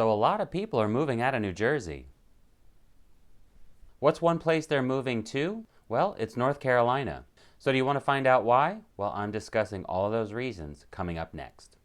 So a lot of people are moving out of New Jersey. What's one place they're moving to? Well, it's North Carolina. So do you want to find out why? Well, I'm discussing all of those reasons coming up next.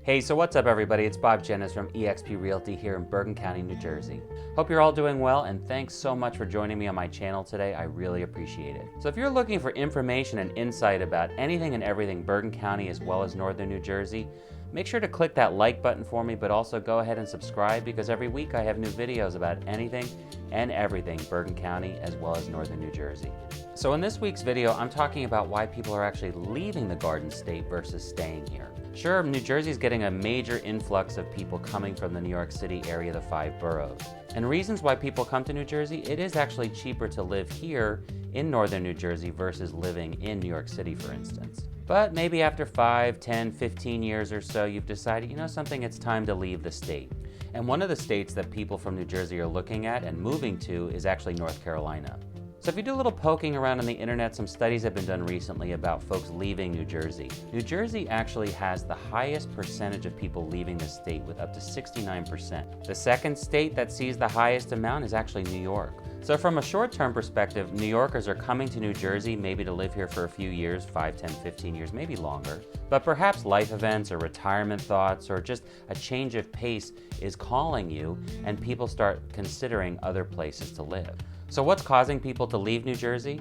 Hey, so what's up everybody? It's Dzienis from eXp Realty here in Bergen County, New Jersey. Hope you're all doing well, and thanks so much for joining me on my channel today. I really appreciate it. So if you're looking for information and insight about anything and everything Bergen County as well as Northern New Jersey, make sure to click that like button for me, but also go ahead and subscribe because every week I have new videos about anything and everything Bergen County as well as Northern New Jersey. So in this week's video, I'm talking about why people are actually leaving the Garden State versus staying here. Sure, New Jersey's getting a major influx of people coming from the New York City area, the 5 boroughs. And reasons why people come to New Jersey, it is actually cheaper to live here in Northern New Jersey versus living in New York City, for instance. But maybe after 5, 10, 15 years or so, you've decided, you know something, it's time to leave the state. And one of the states that people from New Jersey are looking at and moving to is actually North Carolina. So if you do a little poking around on the internet, some studies have been done recently about folks leaving New Jersey. New Jersey actually has the highest percentage of people leaving the state with up to 69%. The second state that sees the highest amount is actually New York. So from a short-term perspective, New Yorkers are coming to New Jersey maybe to live here for a few years, 5, 10, 15 years, maybe longer. But perhaps life events or retirement thoughts or just a change of pace is calling you and people start considering other places to live. So what's causing people to leave New Jersey?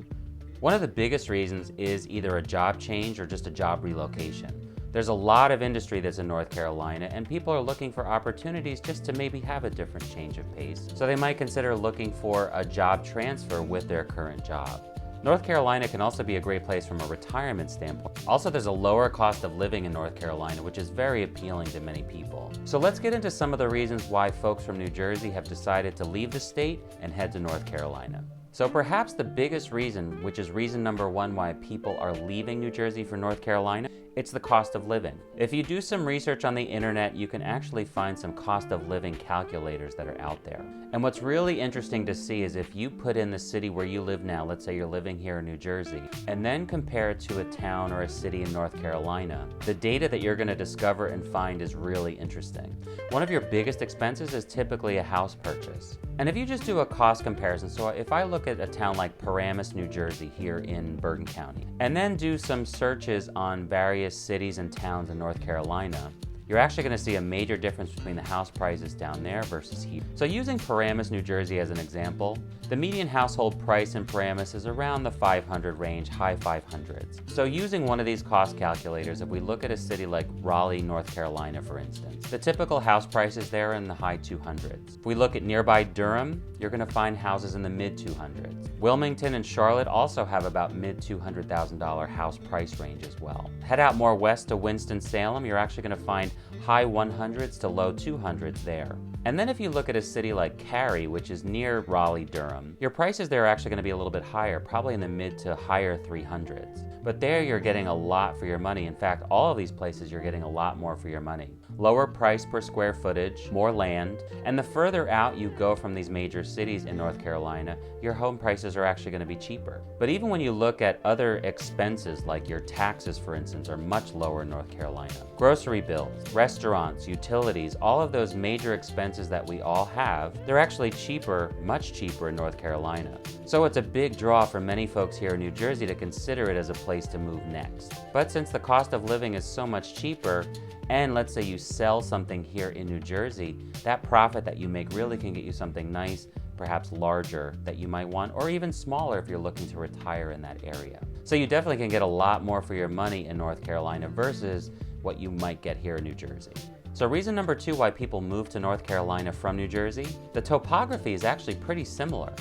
One of the biggest reasons is either a job change or just a job relocation. There's a lot of industry that's in North Carolina and people are looking for opportunities just to maybe have a different change of pace. So they might consider looking for a job transfer with their current job. North Carolina can also be a great place from a retirement standpoint. Also, there's a lower cost of living in North Carolina, which is very appealing to many people. So let's get into some of the reasons why folks from New Jersey have decided to leave the state and head to North Carolina. So perhaps the biggest reason, which is reason number one why people are leaving New Jersey for North Carolina, it's the cost of living. If you do some research on the internet, you can actually find some cost of living calculators that are out there. And what's really interesting to see is if you put in the city where you live now, let's say you're living here in New Jersey, and then compare it to a town or a city in North Carolina, the data that you're gonna discover and find is really interesting. One of your biggest expenses is typically a house purchase. And if you just do a cost comparison, so if I look at a town like Paramus, New Jersey here in Bergen County, and then do some searches on various cities and towns in North Carolina, you're actually going to see a major difference between the house prices down there versus here. So using Paramus, New Jersey as an example, the median household price in Paramus is around the 500 range, high 500s. So using one of these cost calculators, if we look at a city like Raleigh, North Carolina, for instance, the typical house prices there are in the high 200s. If we look at nearby Durham, you're going to find houses in the mid 200s. Wilmington and Charlotte also have about mid $200,000 house price range as well. Head out more west to Winston-Salem, you're actually going to find high 100s to low 200s there. And then if you look at a city like Cary, which is near Raleigh-Durham, your prices there are actually going to be a little bit higher, probably in the mid to higher 300s. But there you're getting a lot for your money. In fact, all of these places you're getting a lot more for your money. Lower price per square footage, more land, and the further out you go from these major cities in North Carolina, your home prices are actually going to be cheaper. But even when you look at other expenses like your taxes, for instance, are much lower in North Carolina. Grocery bills, restaurants, utilities, all of those major expenses that we all have, they're actually cheaper, much cheaper in North Carolina. So it's a big draw for many folks here in New Jersey to consider it as a place to move next. But since the cost of living is so much cheaper, and let's say you sell something here in New Jersey, that profit that you make really can get you something nice, perhaps larger, that you might want, or even smaller if you're looking to retire in that area. So you definitely can get a lot more for your money in North Carolina versus what you might get here in New Jersey. So reason number two why people move to North Carolina from New Jersey, the topography is actually pretty similar.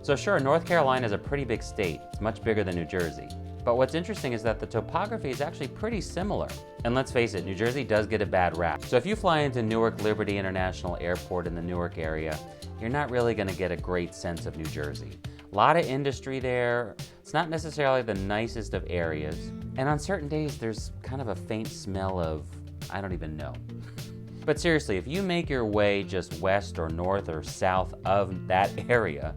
So sure, North Carolina is a pretty big state. It's much bigger than New Jersey. But what's interesting is that the topography is actually pretty similar. And let's face it, New Jersey does get a bad rap. So if you fly into Newark Liberty International Airport in the Newark area, you're not really going to get a great sense of New Jersey. A lot of industry there. It's not necessarily the nicest of areas. And on certain days, there's kind of a faint smell of, I don't even know. But seriously, if you make your way just west or north or south of that area,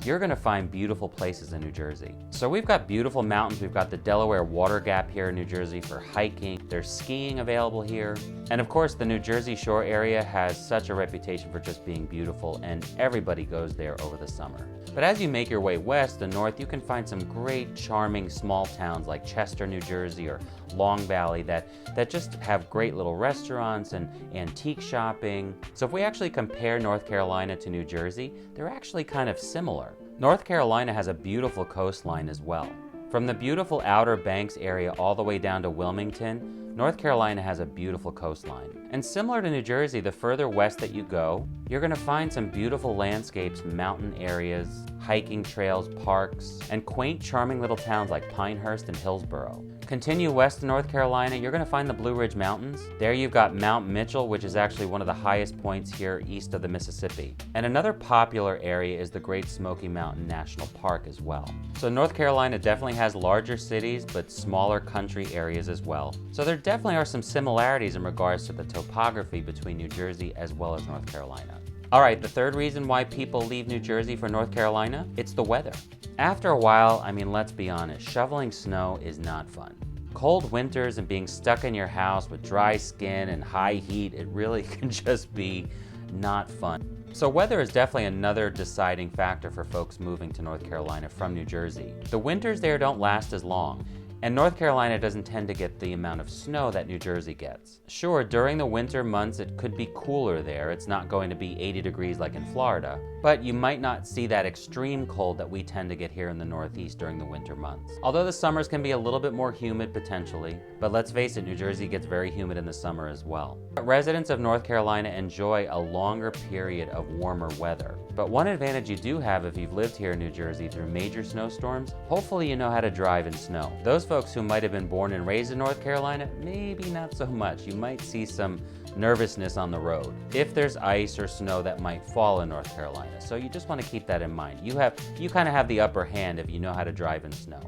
you're gonna find beautiful places in New Jersey. So we've got beautiful mountains. We've got the Delaware Water Gap here in New Jersey for hiking. There's skiing available here. And of course, the New Jersey Shore area has such a reputation for just being beautiful, and everybody goes there over the summer. But as you make your way west and north, you can find some great, charming small towns like Chester, New Jersey, or Long Valley that just have great little restaurants and antique shopping. So if we actually compare North Carolina to New Jersey, they're actually kind of similar. North Carolina has a beautiful coastline as well. From the beautiful Outer Banks area all the way down to Wilmington, North Carolina has a beautiful coastline. And similar to New Jersey, the further west that you go, you're gonna find some beautiful landscapes, mountain areas, hiking trails, parks, and quaint, charming little towns like Pinehurst and Hillsborough. Continue west to North Carolina, you're gonna find the Blue Ridge Mountains. There you've got Mount Mitchell, which is actually one of the highest points here east of the Mississippi. And another popular area is the Great Smoky Mountain National Park as well. So North Carolina definitely has larger cities, but smaller country areas as well. So there definitely are some similarities in regards to the topography between New Jersey as well as North Carolina. All right, the third reason why people leave New Jersey for North Carolina, it's the weather. After a while, I mean, let's be honest, shoveling snow is not fun. Cold winters and being stuck in your house with dry skin and high heat, it really can just be not fun. So weather is definitely another deciding factor for folks moving to North Carolina from New Jersey. The winters there don't last as long, and North Carolina doesn't tend to get the amount of snow that New Jersey gets. Sure, during the winter months it could be cooler there. It's not going to be 80 degrees like in Florida, but you might not see that extreme cold that we tend to get here in the Northeast during the winter months. Although the summers can be a little bit more humid potentially, but let's face it, New Jersey gets very humid in the summer as well. But residents of North Carolina enjoy a longer period of warmer weather. But one advantage you do have if you've lived here in New Jersey through major snowstorms, hopefully you know how to drive in snow. Those folks who might have been born and raised in North Carolina, maybe not so much. You might see some nervousness on the road if there's ice or snow that might fall in North Carolina. So you just want to keep that in mind. You kind of have the upper hand if you know how to drive in snow.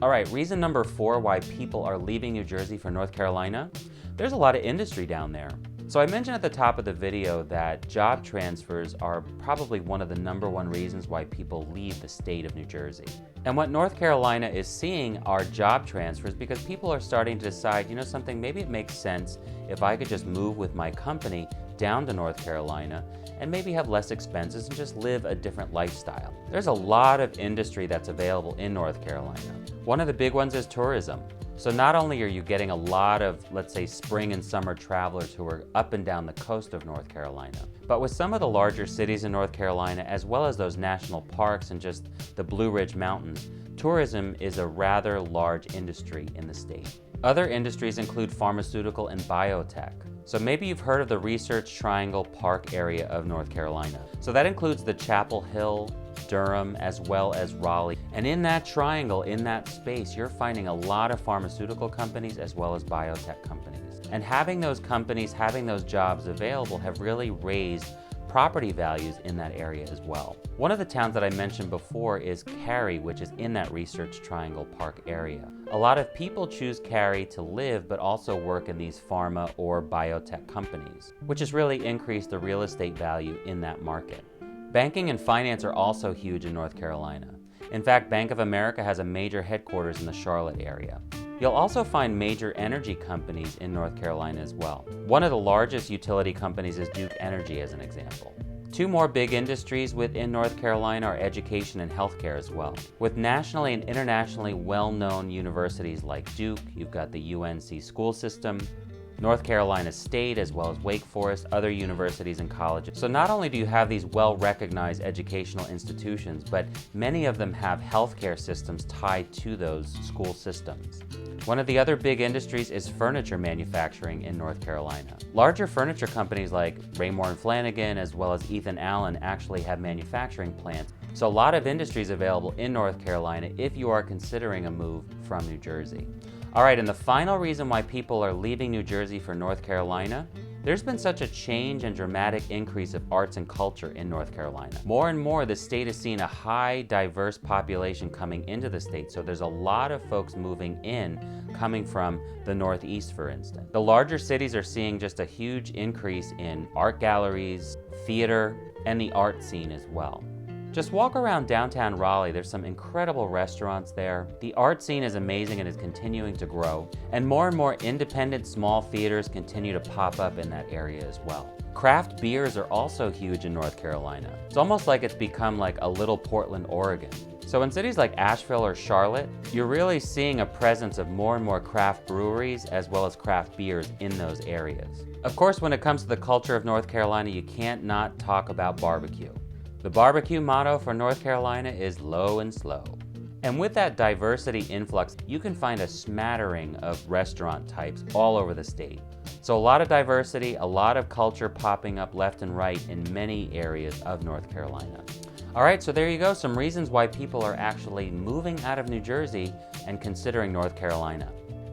All right, reason number 4 why people are leaving New Jersey for North Carolina, there's a lot of industry down there. So I mentioned at the top of the video that job transfers are probably one of the #1 reasons why people leave the state of New Jersey. And what North Carolina is seeing are job transfers because people are starting to decide, you know something, maybe it makes sense if I could just move with my company down to North Carolina and maybe have less expenses and just live a different lifestyle. There's a lot of industry that's available in North Carolina. One of the big ones is tourism. So not only are you getting a lot of, let's say, spring and summer travelers who are up and down the coast of North Carolina, but with some of the larger cities in North Carolina, as well as those national parks and just the Blue Ridge Mountains, tourism is a rather large industry in the state. Other industries include pharmaceutical and biotech. So maybe you've heard of the Research Triangle Park area of North Carolina. So that includes the Chapel Hill, Durham, as well as Raleigh. And in that triangle, in that space, you're finding a lot of pharmaceutical companies as well as biotech companies. And having those companies, having those jobs available have really raised property values in that area as well. One of the towns that I mentioned before is Cary, which is in that Research Triangle Park area. A lot of people choose Cary to live, but also work in these pharma or biotech companies, which has really increased the real estate value in that market. Banking and finance are also huge in North Carolina. In fact, Bank of America has a major headquarters in the Charlotte area. You'll also find major energy companies in North Carolina as well. One of the largest utility companies is Duke Energy, as an example. Two more big industries within North Carolina are education and healthcare as well. With nationally and internationally well-known universities like Duke, you've got the UNC school system, North Carolina State, as well as Wake Forest, other universities and colleges. So not only do you have these well-recognized educational institutions, but many of them have healthcare systems tied to those school systems. One of the other big industries is furniture manufacturing in North Carolina. Larger furniture companies like Raymore and Flanigan, as well as Ethan Allen, actually have manufacturing plants. So a lot of industries available in North Carolina if you are considering a move from New Jersey. All right, and the final reason why people are leaving New Jersey for North Carolina There's been such a change and dramatic increase of arts and culture in North Carolina. More and more, the state has seen a high, diverse population coming into the state, so there's a lot of folks moving in, coming from the Northeast, for instance. The larger cities are seeing just a huge increase in art galleries, theater, and the art scene as well. Just walk around downtown Raleigh, there's some incredible restaurants there. The art scene is amazing and is continuing to grow. And more independent small theaters continue to pop up in that area as well. Craft beers are also huge in North Carolina. It's almost like it's become like a little Portland, Oregon. So in cities like Asheville or Charlotte, you're really seeing a presence of more and more craft breweries as well as craft beers in those areas. Of course, when it comes to the culture of North Carolina, you can't not talk about barbecue. The barbecue motto for North Carolina is low and slow. And with that diversity influx, you can find a smattering of restaurant types all over the state. So a lot of diversity, a lot of culture popping up left and right in many areas of North Carolina. All right, so there you go, some reasons why people are actually moving out of New Jersey and considering North Carolina.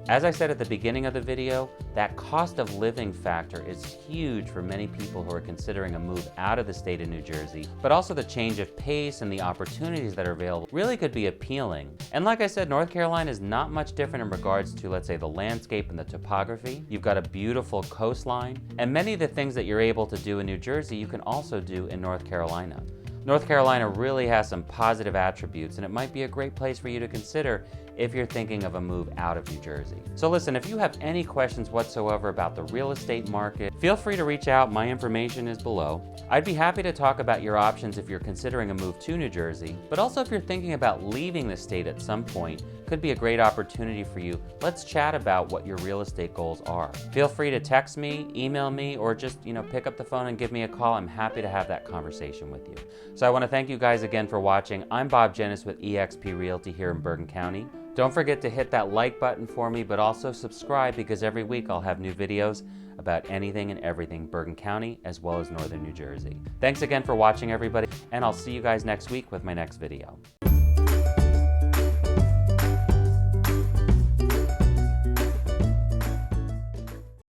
As I said at the beginning of the video, that cost of living factor is huge for many people who are considering a move out of the state of New Jersey, but also the change of pace and the opportunities that are available really could be appealing. And like I said, North Carolina is not much different in regards to, let's say, the landscape and the topography. You've got a beautiful coastline, and many of the things that you're able to do in New Jersey, you can also do in North Carolina. North Carolina really has some positive attributes, and it might be a great place for you to consider if you're thinking of a move out of New Jersey. So listen, if you have any questions whatsoever about the real estate market, feel free to reach out. My information is below. I'd be happy to talk about your options if you're considering a move to New Jersey, but also if you're thinking about leaving the state at some point, could be a great opportunity for you. Let's chat about what your real estate goals are. Feel free to text me, email me, or just pick up the phone and give me a call. I'm happy to have that conversation with you. So I want to thank you guys again for watching. I'm Bob Dzienis with eXp Realty here in Bergen County. Don't forget to hit that like button for me, but also subscribe because every week I'll have new videos about anything and everything Bergen County as well as Northern New Jersey. Thanks again for watching, everybody, and I'll see you guys next week with my next video.